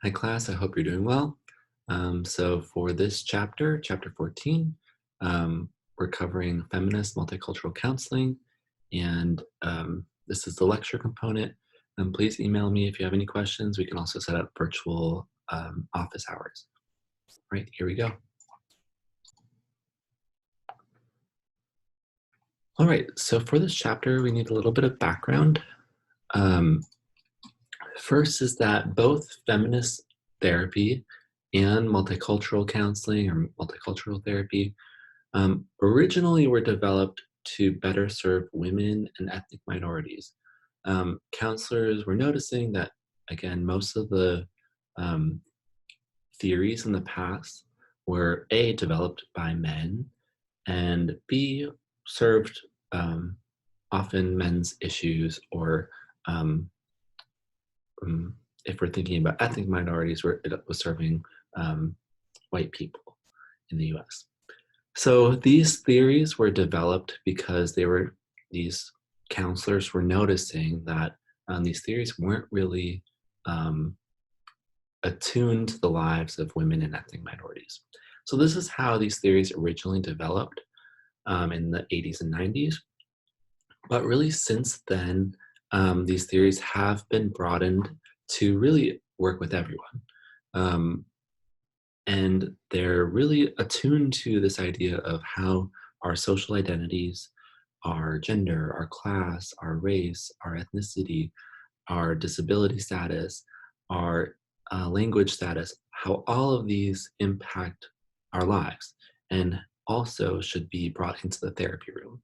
Hi class, I hope you're doing well. So for this chapter, chapter 14, we're covering feminist multicultural counseling, and this is the lecture component. Please email me if you have any questions. We can also set up virtual office hours. Right, here we go. All right, so for this chapter, we need a little bit of background. First is that both feminist therapy and multicultural counseling or multicultural therapy originally were developed to better serve women and ethnic minorities. Counselors were noticing that, again, most of the um, theories in the past were A, developed by men, and B, served often men's issues, or um, if we're thinking about ethnic minorities, where it was serving white people in the US. So these theories were developed because these counselors were noticing that these theories weren't really um, attuned to the lives of women and ethnic minorities. So this is how these theories originally developed in the 80s and 90s. But really since then, these theories have been broadened to really work with everyone. Um, and they're really attuned to this idea of how our social identities, our gender, our class, our race, our ethnicity, our disability status, our language status, how all of these impact our lives and also should be brought into the therapy room.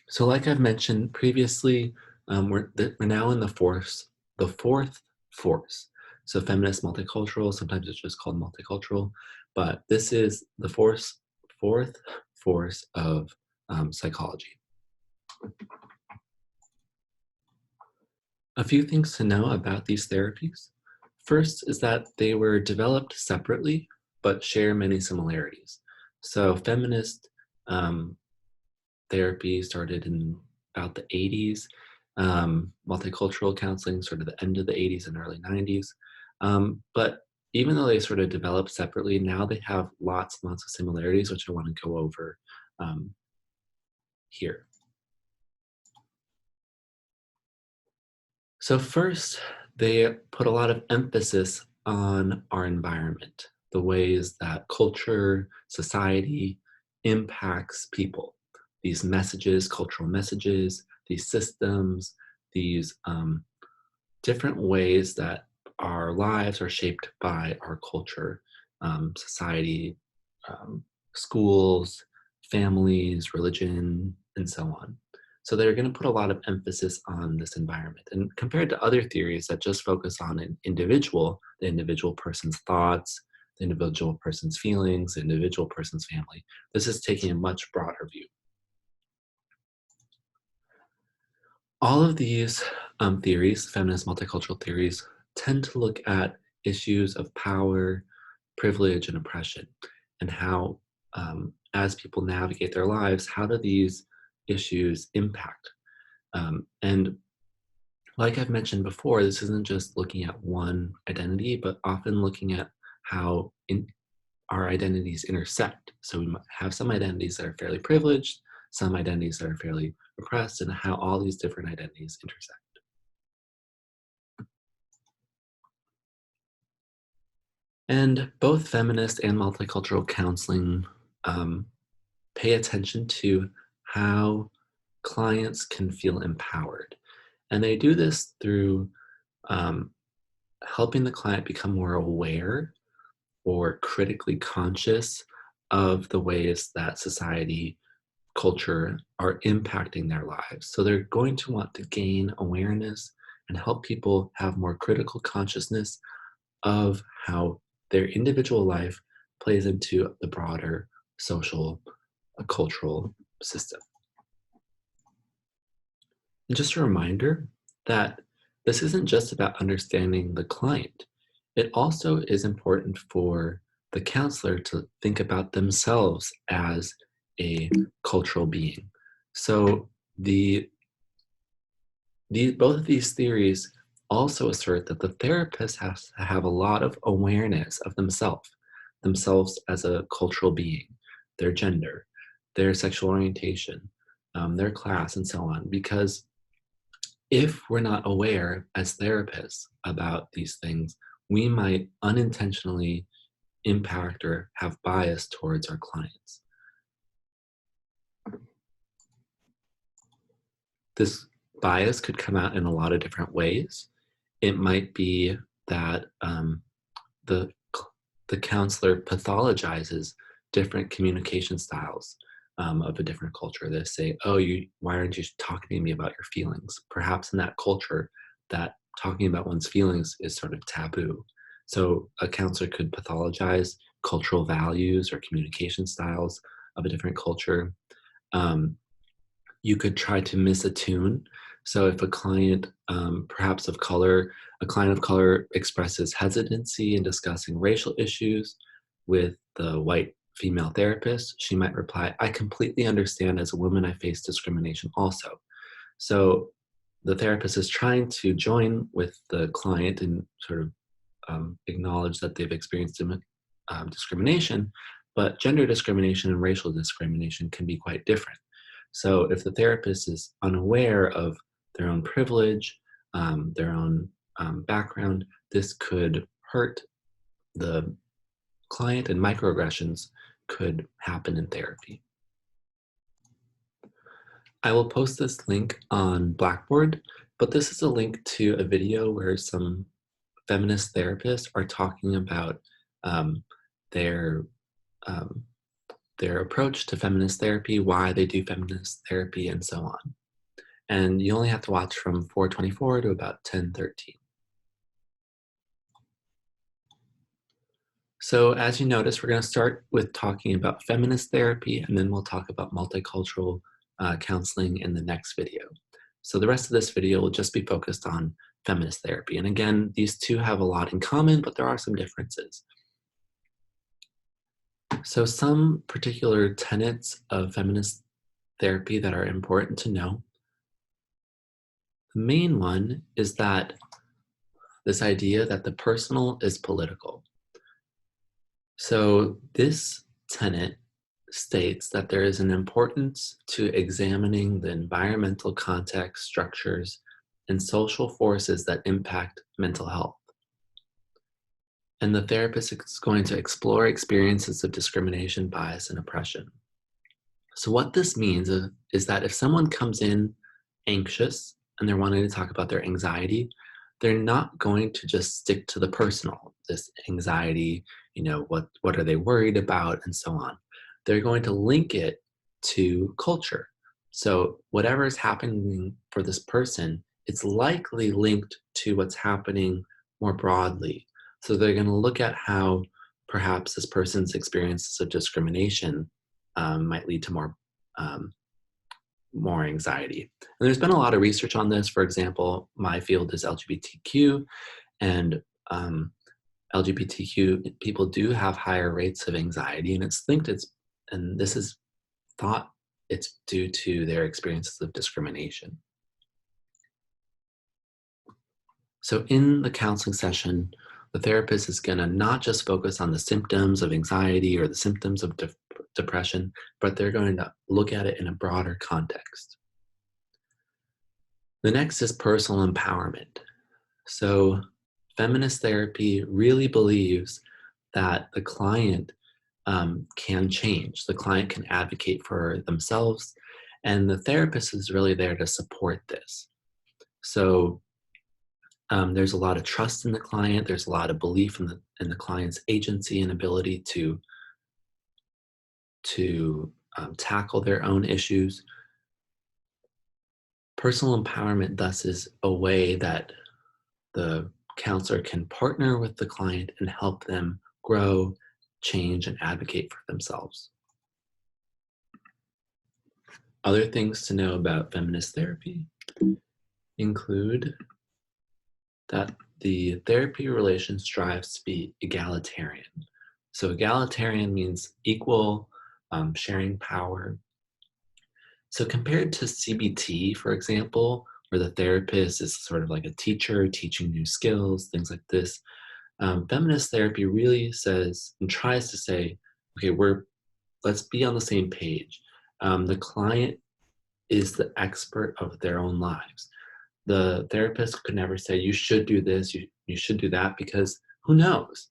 So like I've mentioned previously, we're now in the fourth force. So feminist multicultural, sometimes it's just called multicultural, but this is the fourth force of psychology. A few things to know about these therapies. First is that they were developed separately, but share many similarities. So feminist um, therapy started in about the 80s. Multicultural counseling sort of the end of the 80s and early 90s. But even though they sort of developed separately, now they have lots and lots of similarities, which I want to go over here. So first, they put a lot of emphasis on our environment, the ways that culture, society impacts people. These messages, cultural messages, these systems, these different ways that our lives are shaped by our culture, society, um, schools, families, religion, and so on. So they're going to put a lot of emphasis on this environment. And compared to other theories that just focus on an individual, the individual person's thoughts, the individual person's feelings, the individual person's family, this is taking a much broader view. All of these theories, feminist multicultural theories, tend to look at issues of power, privilege, and oppression, and how, as people navigate their lives, how do these issues impact? And like I've mentioned before, this isn't just looking at one identity, but often looking at how our identities intersect. So we might have some identities that are fairly privileged, some identities that are fairly oppressed, and how all these different identities intersect. And both feminist and multicultural counseling um, pay attention to how clients can feel empowered. And they do this through um, helping the client become more aware or critically conscious of the ways that society, culture are impacting their lives. So they're going to want to gain awareness and help people have more critical consciousness of how their individual life plays into the broader social, cultural system. And just a reminder that this isn't just about understanding the client. It also is important for the counselor to think about themselves as a cultural being. So both of these theories also assert that the therapist has to have a lot of awareness of themselves as a cultural being, their gender, their sexual orientation, their class, and so on. Because if we're not aware as therapists about these things, we might unintentionally impact or have bias towards our clients. This bias could come out in a lot of different ways. It might be that the the counselor pathologizes different communication styles of a different culture. They say, "Oh, why aren't you talking to me about your feelings?" Perhaps in that culture, that talking about one's feelings is sort of taboo. So a counselor could pathologize cultural values or communication styles of a different culture. Um, you could try to misattune. So if a client, perhaps of color, a client of color expresses hesitancy in discussing racial issues with the white female therapist, she might reply, "I completely understand. As a woman, I face discrimination also." So the therapist is trying to join with the client and sort of acknowledge that they've experienced discrimination, but gender discrimination and racial discrimination can be quite different. So if the therapist is unaware of their own privilege, their own background, this could hurt the client, and microaggressions could happen in therapy. I will post this link on Blackboard, but this is a link to a video where some feminist therapists are talking about um, their um, their approach to feminist therapy, why they do feminist therapy, and so on. And you only have to watch from 4:24 to about 10:13. So as you notice, we're going to start with talking about feminist therapy, and then we'll talk about multicultural counseling in the next video. So the rest of this video will just be focused on feminist therapy. And again, these two have a lot in common, but there are some differences. So some particular tenets of feminist therapy that are important to know. The main one is that this idea that the personal is political. So this tenet states that there is an importance to examining the environmental context, structures, and social forces that impact mental health. And the therapist is going to explore experiences of discrimination, bias, and oppression. So what this means is that if someone comes in anxious and they're wanting to talk about their anxiety, they're not going to just stick to the personal, this anxiety, what are they worried about, and so on. They're going to link it to culture. So whatever is happening for this person, it's likely linked to what's happening more broadly. So they're going to look at how perhaps this person's experiences of discrimination might lead to more anxiety. And there's been a lot of research on this. For example, my field is LGBTQ, and LGBTQ people do have higher rates of anxiety, and this is thought it's due to their experiences of discrimination. So in the counseling session, the therapist is going to not just focus on the symptoms of anxiety or the symptoms of depression, but they're going to look at it in a broader context. The next is personal empowerment. So feminist therapy really believes that the client can change. The client can advocate for themselves, and the therapist is really there to support this. So there's a lot of trust in the client. There's a lot of belief in the client's agency and ability to tackle their own issues. Personal empowerment, thus, is a way that the counselor can partner with the client and help them grow, change, and advocate for themselves. Other things to know about feminist therapy include that the therapy relation strives to be egalitarian. So egalitarian means equal, sharing power. So compared to CBT, for example, where the therapist is sort of like a teacher teaching new skills, things like this. Feminist therapy really says and tries to say, okay, let's be on the same page. The client is the expert of their own lives. The therapist could never say, you should do this, you should do that, because who knows?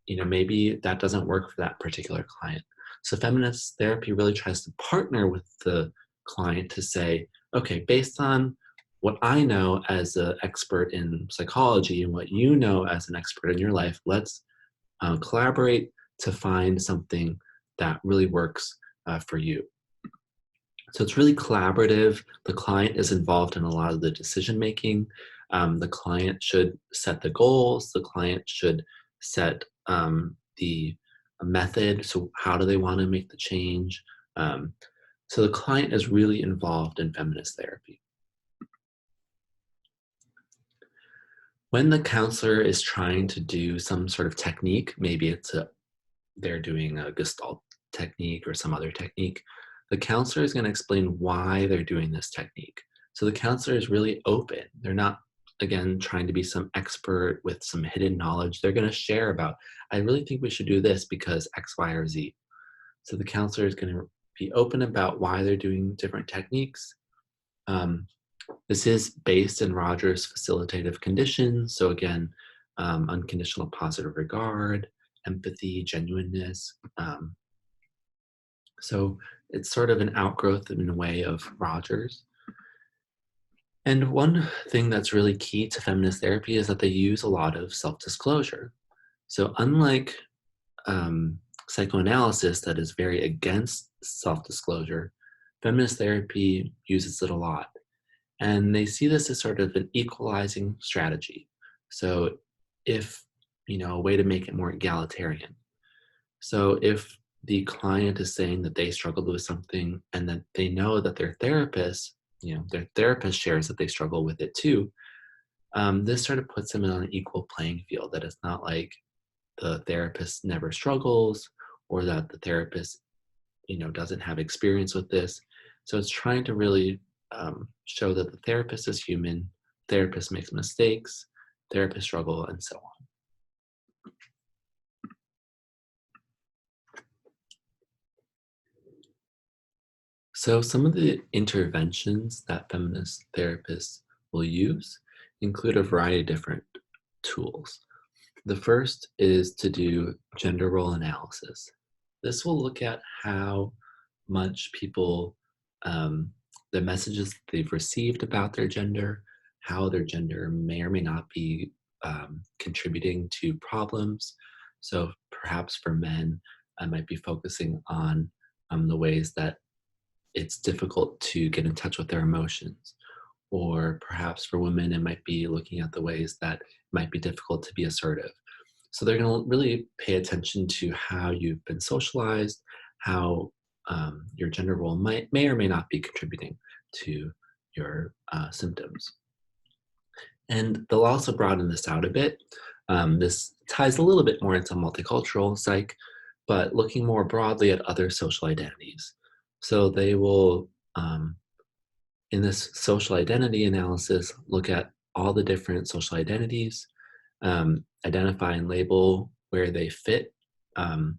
Maybe that doesn't work for that particular client. So feminist therapy really tries to partner with the client to say, okay, based on what I know as an expert in psychology and what you know as an expert in your life, let's collaborate to find something that really works for you. So it's really collaborative. The client is involved in a lot of the decision making. The client should set the goals. The client should set the method. So how do they want to make the change? So the client is really involved in feminist therapy. When the counselor is trying to do some sort of technique, maybe they're doing a Gestalt technique or some other technique, the counselor is going to explain why they're doing this technique. So the counselor is really open. They're not, again, trying to be some expert with some hidden knowledge. They're going to share about, I really think we should do this because X, Y, or Z. So the counselor is going to be open about why they're doing different techniques. This is based in Rogers' facilitative conditions. So again, unconditional positive regard, empathy, genuineness. So it's sort of an outgrowth in a way of Rogers. And one thing that's really key to feminist therapy is that they use a lot of self-disclosure. So unlike psychoanalysis that is very against self-disclosure, feminist therapy uses it a lot. And they see this as sort of an equalizing strategy. So if, a way to make it more egalitarian. So if the client is saying that they struggled with something and that they know that their therapist shares that they struggle with it too, this sort of puts them on an equal playing field, that it's not like the therapist never struggles or that the therapist, doesn't have experience with this. So it's trying to really show that the therapist is human, therapist makes mistakes, therapists struggle, and so on. So some of the interventions that feminist therapists will use include a variety of different tools. The first is to do gender role analysis. This will look at how much people, the messages they've received about their gender, how their gender may or may not be contributing to problems. So perhaps for men, I might be focusing on the ways that it's difficult to get in touch with their emotions. Or perhaps for women, it might be looking at the ways that it might be difficult to be assertive. So they're going to really pay attention to how you've been socialized, how your gender role may or may not be contributing to your symptoms. And they'll also broaden this out a bit. This ties a little bit more into multicultural psych, but looking more broadly at other social identities. So they will, in this social identity analysis, look at all the different social identities, identify and label where they fit, and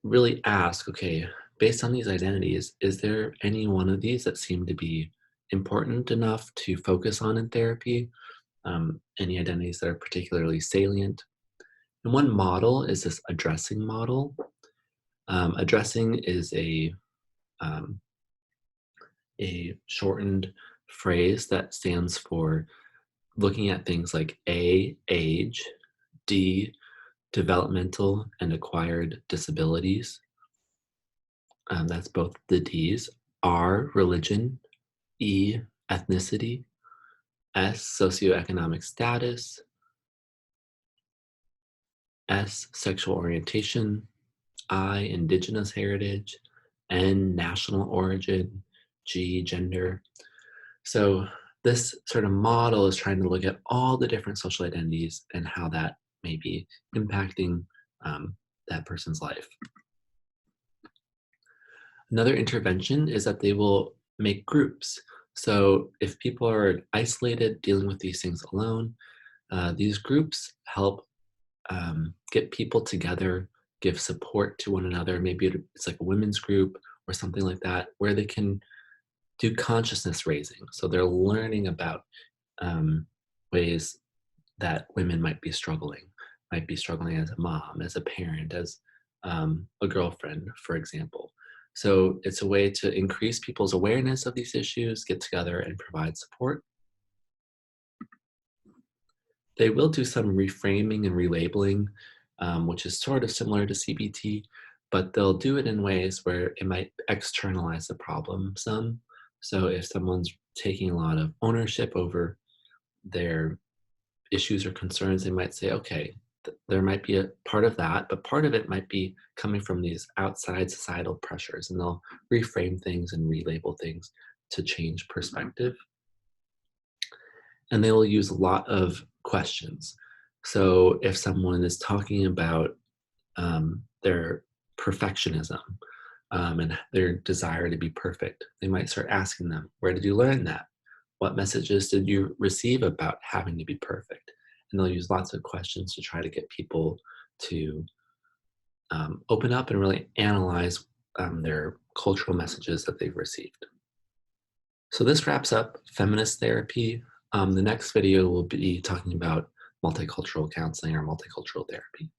really ask, okay, based on these identities, is there any one of these that seem to be important enough to focus on in therapy? Any identities that are particularly salient? And one model is this addressing model. Addressing is a shortened phrase that stands for looking at things like A, age, D, developmental and acquired disabilities. That's both the Ds. R, religion. E, ethnicity. S, socioeconomic status. S, sexual orientation. I, indigenous heritage. N, national origin. G, gender. So this sort of model is trying to look at all the different social identities and how that may be impacting that person's life. Another intervention is that they will make groups. So if people are isolated, dealing with these things alone, these groups help get people together, give support to one another. Maybe it's like a women's group or something like that, where they can do consciousness raising. So they're learning about ways that women might be struggling as a mom, as a parent, as a girlfriend, for example. So it's a way to increase people's awareness of these issues, get together and provide support. They will do some reframing and relabeling, which is sort of similar to CBT, but they'll do it in ways where it might externalize the problem some. So if someone's taking a lot of ownership over their issues or concerns, they might say, okay, there might be a part of that, but part of it might be coming from these outside societal pressures, and they'll reframe things and relabel things to change perspective. And they will use a lot of questions. So if someone is talking about their perfectionism and their desire to be perfect, they might start asking them, where did you learn that? What messages did you receive about having to be perfect? And they'll use lots of questions to try to get people to open up and really analyze their cultural messages that they've received. So this wraps up feminist therapy. The next video will be talking about multicultural counseling or multicultural therapy.